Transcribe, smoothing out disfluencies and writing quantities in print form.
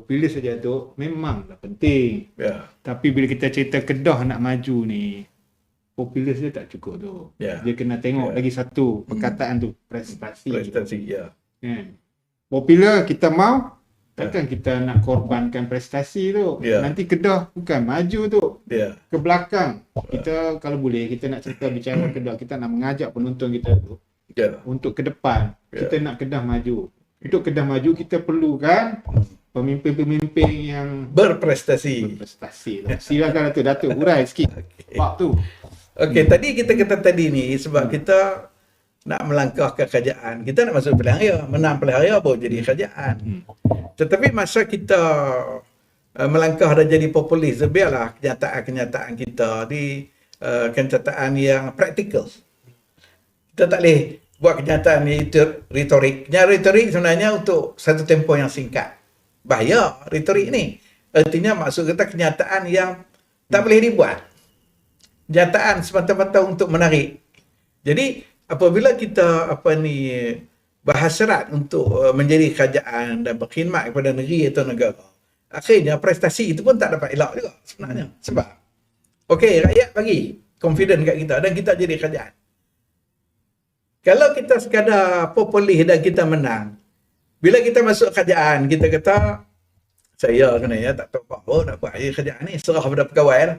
popular saja tu memanglah penting. Ya. Tapi bila kita cerita Kedah nak maju ni, popular saja tak cukup tu. Ya. Dia kena tengok lagi satu perkataan tu, prestasi. Prestasi, ya. Kan? Popular kita mau, takkan kita nak korbankan prestasi tu. Ya. Nanti Kedah bukan maju tu, Ya. ke belakang. Kita kalau boleh kita nak cerita bicara Kedah, kita nak mengajak penonton kita tu Ya. untuk ke depan. Ya. Kita nak Kedah maju. Untuk Kedah maju kita perlukan pemimpin-pemimpin yang Berprestasi. berprestasi tu. Silakan Datuk hurai sikit. Bab tu. Okey, tadi kita kata tadi ni sebab kita nak melangkah ke kerajaan. Kita nak masuk pilihan raya. Menang pilihan raya baru jadi kerajaan. Tetapi masa kita melangkah dan jadi populis, biarlah kenyataan-kenyataan kita di kenyataan yang praktikal. Kita tak boleh buat kenyataan itu retorik. Yang retorik sebenarnya untuk satu tempoh yang singkat. Bahaya retorik ni. Artinya maksud kita kenyataan yang tak boleh dibuat. Kenyataan semata-mata untuk menarik. Jadi apabila kita berhasrat untuk menjadi kerajaan dan berkhidmat kepada negeri atau negara, akhirnya prestasi itu pun tak dapat elak juga sebenarnya. Sebab okey, rakyat bagi confident kat kita dan kita jadi kerajaan. Kalau kita sekadar populis dan kita menang, bila kita masuk kerajaan, kita kata saya sebenarnya tak tahu apa nak buat kerajaan ni, serah pada pegawai lah.